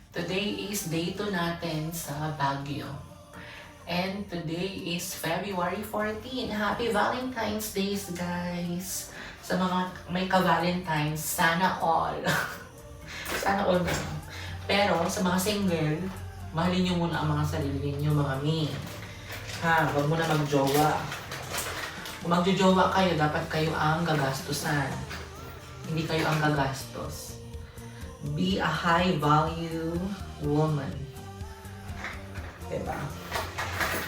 Today is day 2 natin sa Baguio. And today is February 14. Happy Valentine's Days, guys! Sa mga may ka-Valentine's, sana all. Sana all na. Pero sa mga single, mahalin nyo muna ang mga sarili nyo, mga mi. Ha, huwag mo na mag-jowa. Kung mag-jowa kayo, dapat kayo ang gagastusan. Hindi kayo ang gagastos. Be a high-value woman. Diba?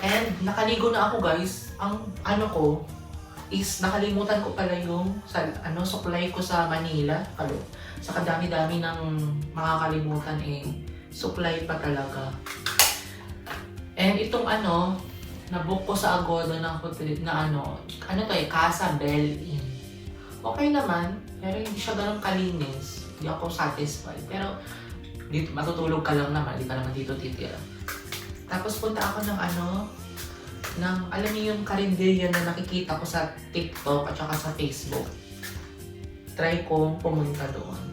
And nakaligo na ako, guys. Ang ano ko is nakalimutan ko pala yung supply ko sa Manila. Sa kadami-dami ng makakalimutan supply pa talaga. And itong nabook ko sa Agoda ng hotel na Casa Bell Inn. Okay naman, pero hindi siya ganun kalinis. Hindi ako satisfied. Pero dito matutulog ka lang naman, hindi ka naman dito titira. Tapos punta ako ng alam niyo yung karinderya na nakikita ko sa TikTok at saka sa Facebook. Try kong pumunta doon.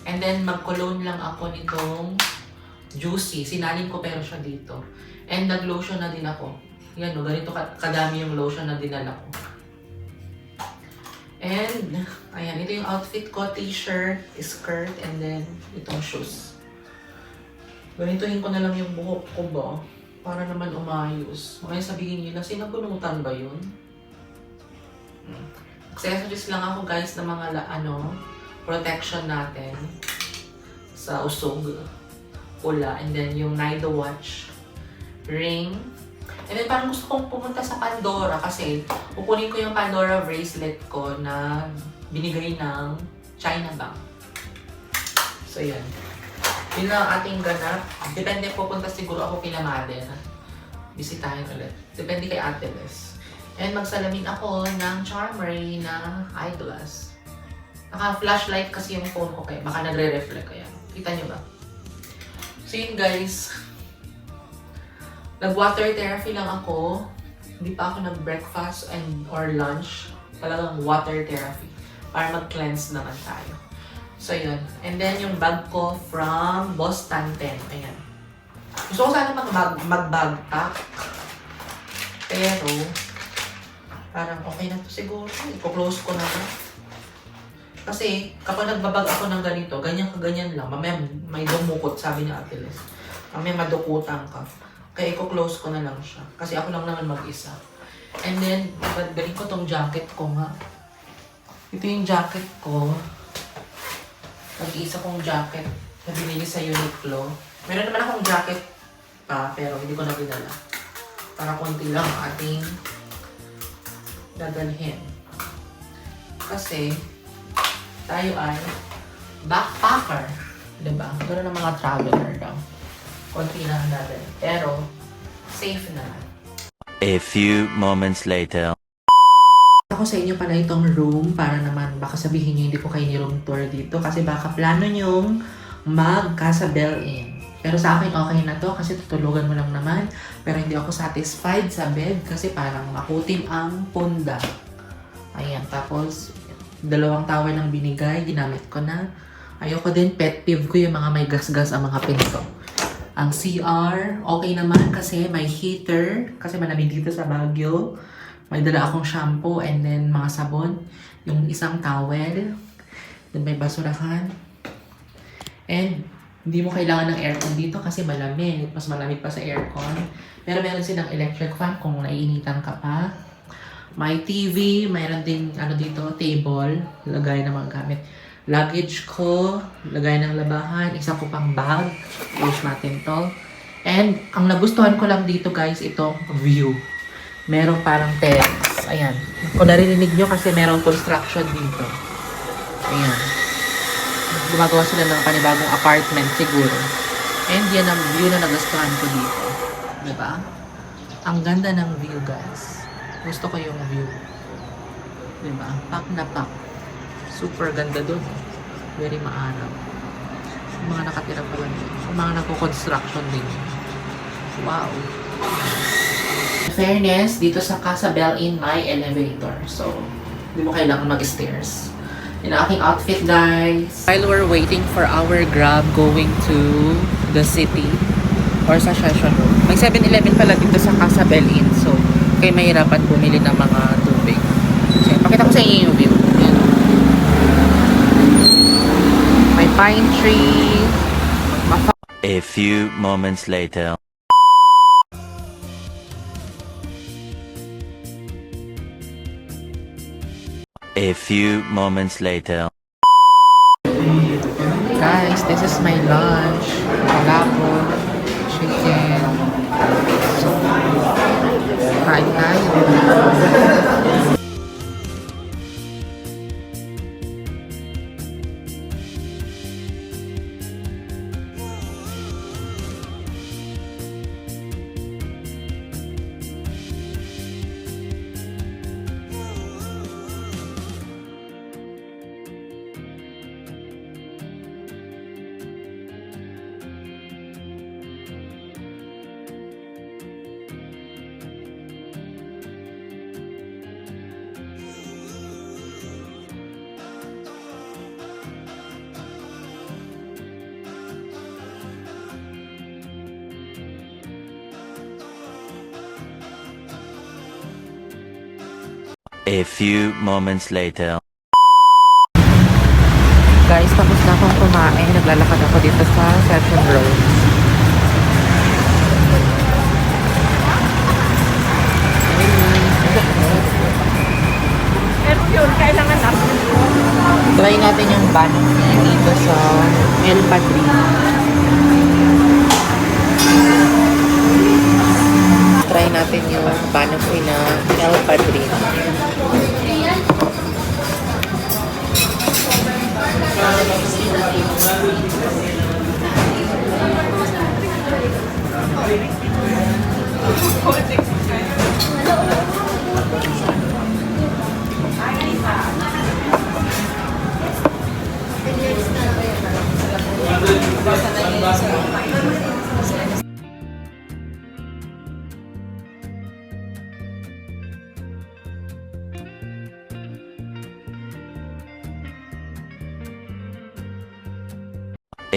And then mag-cologne lang ako nitong Juicy. Sinalin ko pero siya dito. And nag-lotion na din ako. Yan o, ganito kadami yung lotion na dinala ko. And, ayan, ito yung outfit ko. T-shirt, skirt, and then itong shoes. Ganituhin ko na lang yung buhok ko ba? Para naman umayos. Kaya sabihin nila, sinabunutan ba yun? Accessories lang ako, guys, ng mga protection natin sa usog, pula, and then yung Nido watch, ring, and then parang gusto kong pumunta sa Pandora kasi kukunin ko yung Pandora bracelet ko na binigay ng China Bank. So yan. Yun lang ang ating ganap. Depende, pupunta siguro ako kila Maden. Bisitahin ulit. Depende kay Ate Les. And magsalamin ako ng Charmery na eyeglass. Naka-flashlight kasi yung phone ko kaya baka nagre-reflect kaya. Kita nyo ba? So yun, guys. Nag-water therapy lang ako. Hindi pa ako nag-breakfast or lunch. Talagang water therapy. Para mag-cleanse naman tayo. So yun. And then yung bag ko from Boston 10. Ayan. Gusto ko sana mag-bag pack. Pero parang okay na to siguro. Ipo-close ko na to. Kasi kapag nagbabag ako ng ganito, ganyan lang. May dumukot, sabi ni Ate Les. Mamaya madukutan ka. Kaya i-close ko na lang siya. Kasi ako lang naman mag-isa. And then, galing ko tong jacket ko nga. Ito yung jacket ko. Nag-iisa kong jacket na binili sa Uniqlo. Meron naman akong jacket pa, pero hindi ko na dinala. Para konti lang ang ating dadalhin. Kasi, tayo ay backpacker. Diba? Ganoon ang mga traveler daw. Konti lang ang dadalhin. Pero, safe na. A few moments later. Ako sa inyo pala itong room para naman baka sabihin nyo hindi ko kayo ni-room tour dito kasi baka plano nyong mag-Casa Bell Inn. Pero sa akin okay na to kasi tutulugan mo lang naman. Pero hindi ako satisfied sa bed kasi parang makutim ang punda. Ayan, tapos 2 towel ang binigay, ginamit ko na. Ayoko din, pet peeve ko yung mga may gas-gas ang mga pinto. Ang CR, okay naman kasi may heater kasi malamig dito sa Baguio. May dala akong shampoo and then mga sabon. Yung isang towel. Then may basurahan. And hindi mo kailangan ng aircon dito kasi malamig. Mas malamig pa sa aircon. Pero meron silang electric fan kung naiinitan ka pa. May TV. Mayroon din dito, table. Lagay ng mga gamit. Luggage ko. Lagay ng labahan. Isa ko pang bag. Use natin to. And ang nagustuhan ko lang dito, guys, itong view. Merong parang terrace. Ayan. Kung narinig nyo kasi merong construction dito. Ayan. Gumagawa sila ng panibagong apartment siguro. And yan ang view na nagustuhan ko dito. Diba? Ang ganda ng view, guys. Gusto ko yung view. Diba? Pack na pack. Super ganda dun. Very maaraw. Yung mga nakatira pa lang dun. Yung mga nagko-construction din. Wow. Fairness, dito sa Casa Bell Inn may elevator. So, hindi mo kailangan mag-stairs. Yung aking outfit, guys. While we're waiting for our Grab going to the city or sa Session Road. May 7-Eleven pala dito sa Casa Belin. So, kayo mahirapan bumili ng mga tubig. So, pakita ko sa inyo yung view. Yan. May pine tree. A few moments later. A few moments later. Guys, this is my lunch. Palabok, chicken. So, kain tayo. A few moments later. Guys, tapos na akong kumain. Naglalakad ako dito sa Session Road. Pero yun, kailangan na. Try natin yung banong dito sa El Padrino. Try natin yung banong na El Padrino.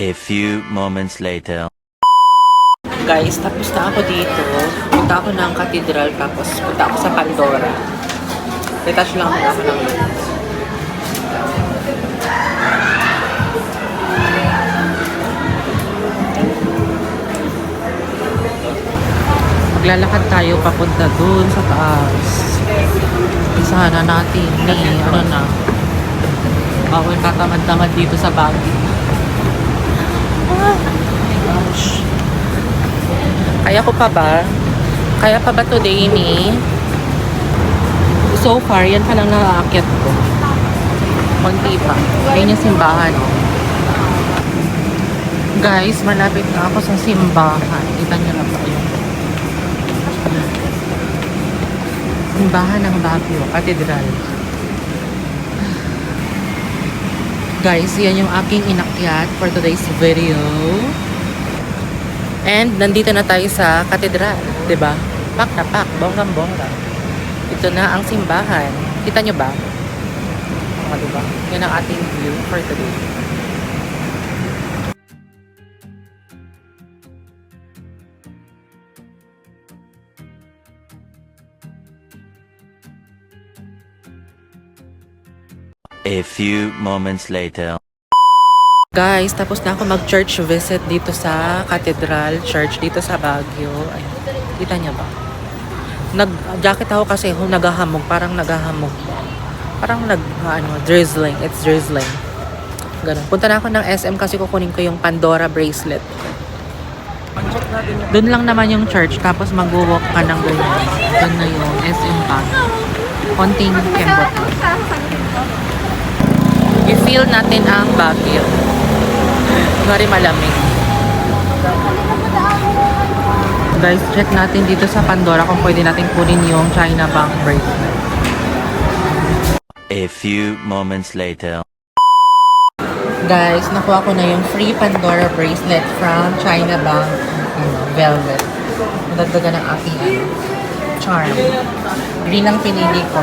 A few moments later. Guys, tapos na ako dito. Punta ako ng cathedral, tapos punta ako sa Pandora. Retouch lang ako ng maglalakad tayo papunta dun sa taas. Isahan na natin ni ano na. Bawal tatamad-tamad dito sa Baguio. Oh my gosh. Kaya ko pa ba? Kaya pa ba today ni? So far, yan pa lang nakaakyat ko. Konti pa. Ayun yung simbahan. Guys, malapit na ako sa simbahan. Kita nyo na ba yun? Simbahan ng Baguio, Cathedral. Guys, yan yung aking inakyat for today's video. And nandito na tayo sa Cathedral, 'di ba? Pak na pak, bonggang-bongga. Ito na ang simbahan. Kita nyo ba? O, 'di ba? Yan ang ating view for today. A few moments later. Guys, tapos na ako mag-church visit dito sa Cathedral Church dito sa Baguio. Ay, kita niya ba? Nag-jacket ako kasi naghahamog, parang naghahamog. Parang drizzling. It's drizzling. Ganun. Punta na ako ng SM kasi kukunin ko yung Pandora bracelet. Doon lang naman yung church, tapos mag-walk ka ng ganyan. Doon na yung SM Baguio. Konting kembot. I-feel natin ang Baguio. Ngari malamig. Guys, check natin dito sa Pandora kung pwede natin kunin yung China Bank bracelet. A few moments later. Guys, nakuha ko na yung free Pandora bracelet from China Bank velvet. Nadagdagan ng aking charm. Green ang pinili ko.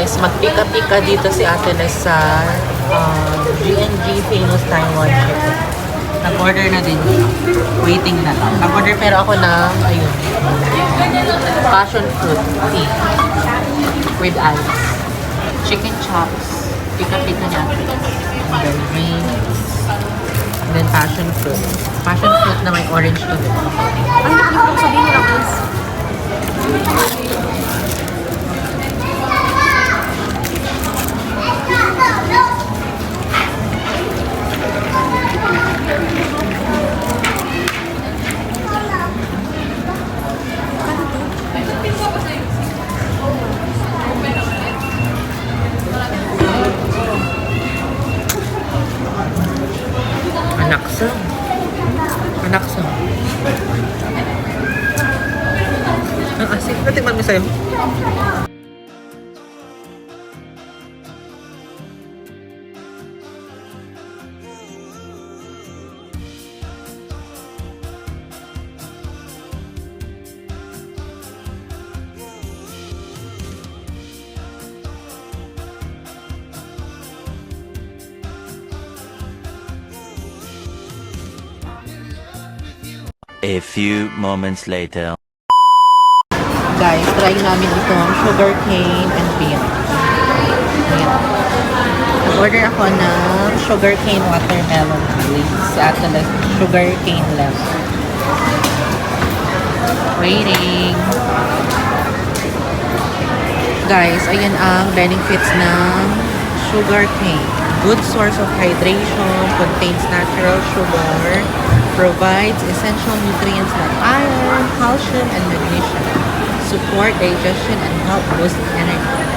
Guys, magpika-pika dito si Ate Les sa G&G Famous Taiwan Chicken. Nag-order na din siya. Waiting na lang. Nag-order pero ako ng, ayun, passion fruit tea with ice. Chicken chops. Pika-pika niya. And then mayonnaise. And then passion fruit. Passion fruit na may orange to it. Ay, nakalimutan ko sabihin nila, guys. Anaksang. Anaksang. Ang asin. Natikman mo sa'yo. A few moments later. Guys, try namin itong sugar cane and bean. Ayan. Nag-order ako ng sugar cane watermelon glaze at sugar cane left. Waiting. Guys, ayan ang benefits ng sugar cane. Good source of hydration, contains natural sugar, provides essential nutrients like iron, calcium, and magnesium, support digestion, and help boost energy.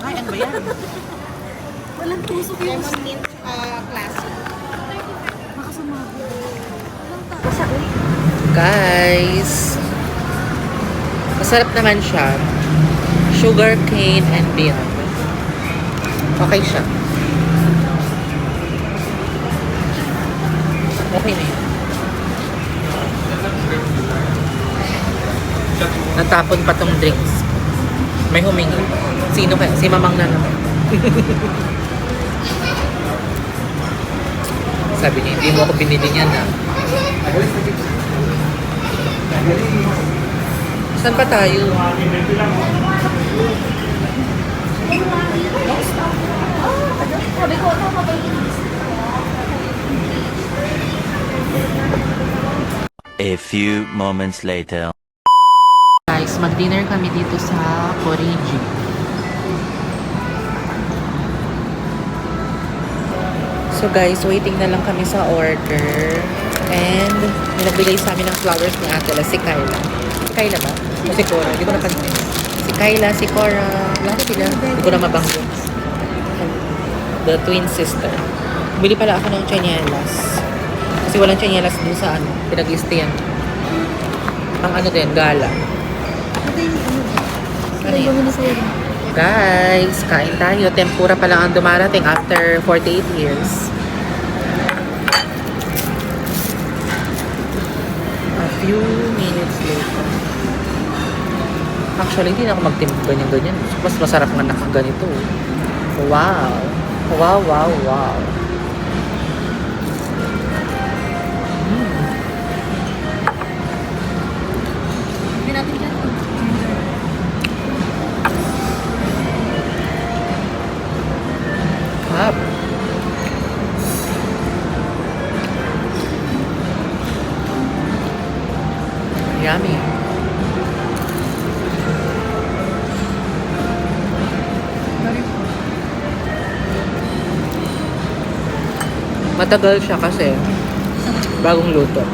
Ay, ano ba yan? Walang tusok yung mint classic. Makasumabo. Basta, uy. Guys, masarap naman siya. Sugar cane and bean. Okay siya. Okay na yun. Natapon pa tong drinks. May humingi. Sino kaya? Si Mamang na naman. Sabi niya, hindi mo ako binili niyan na. Saan pa tayo? Sabi ko, ano mabalik? A few moments later. Guys, mag-dinner kami dito sa Corigi. So guys, waiting na lang kami sa order. And may nagbigay sa amin ng flowers ni Ate La, si Kyla. Si Kyla ba? O si Cora? Hindi ko napansin. Si Kyla, si Cora. Lahat sila. Hindi ko na mabanggit. The twin sister. Bili pala ako ng chanielas. Kasi walang chanielas dun sa ano, pinag-istayan. Ang ano din, gala. Ano yun? Guys, kain tayo. Tempura pa lang ang dumarating after 48 years. A few minutes later. Actually, hindi na ako magtimpla ganyan-ganyan. Mas masarap nga nakaganito. Wow. Wow, wow, wow. Hindi natin yan. Hap. Yummy. Matagal siya kasi bagong luto.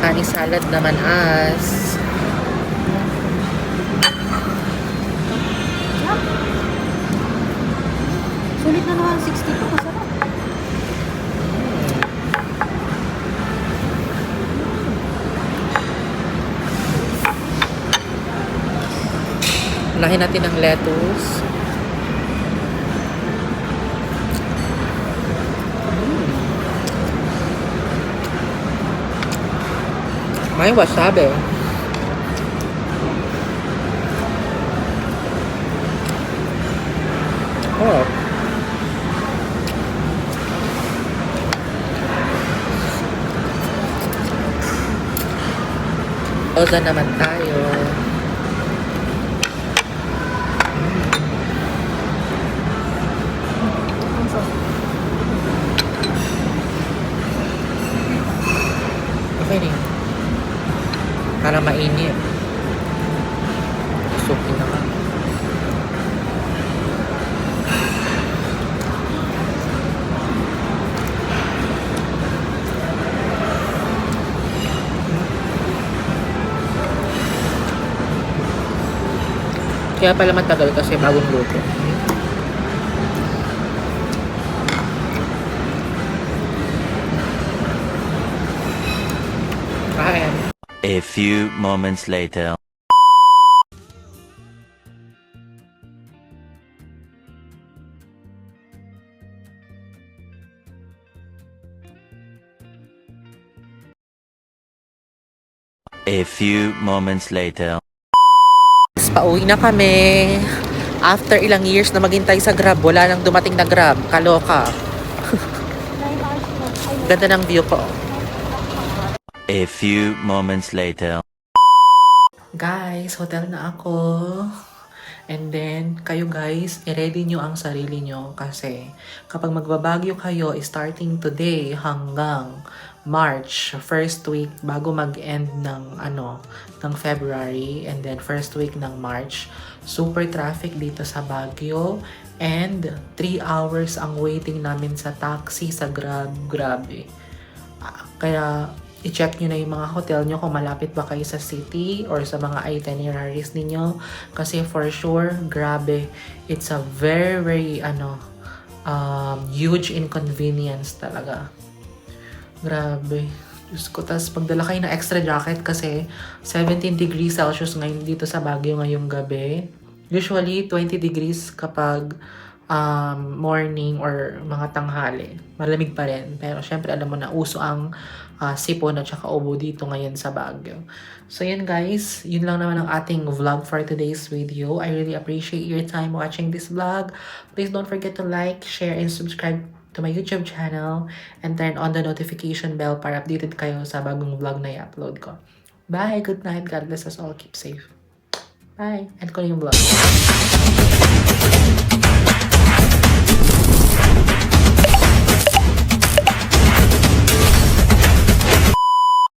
Honey salad naman as. Sulit na naman 62. Masarap. Lahin natin ng lettuce. May wasabi. Oh. Oza naman tayo. Okay na yun. Para mainit. Suki naman. Kaya pala matagal kasi bagong luto. Kain. A few moments later. A few moments later. Pauwi na kami. After ilang years na maghintay sa Grab, wala nang dumating na Grab. Kaloka. 9 hours na. Ay, Ganda ng view ko. A few moments later. Guys, hotel na ako. And then, kayo guys, i-ready nyo ang sarili nyo kasi kapag magbabagyo kayo, starting today hanggang March, first week, bago mag-end ng, ng February, and then first week ng March, super traffic dito sa Baguio. And 3 hours ang waiting namin sa taxi, sa Grab. Grabe. Kaya, i-check nyo na yung mga hotel nyo kung malapit ba kayo sa city or sa mga itineraries ninyo. Kasi for sure, grabe, it's a very, very, huge inconvenience talaga. Grabe. Diyos ko, tas pagdala kayo ng extra jacket kasi 17 degrees Celsius ngayon dito sa Baguio ngayong gabi. Usually, 20 degrees kapag morning or mga tanghali. Malamig pa rin. Pero syempre, alam mo na, uso ang sipon at saka ubo dito ngayon sa Baguio. So yun guys, yun lang naman ang ating vlog for today's video. I really appreciate your time watching this vlog. Please don't forget to like, share, and subscribe to my YouTube channel and turn on the notification bell para updated kayo sa bagong vlog na i-upload ko. Bye! Good night! God bless us all. Keep safe. Bye! End ko na yung vlog.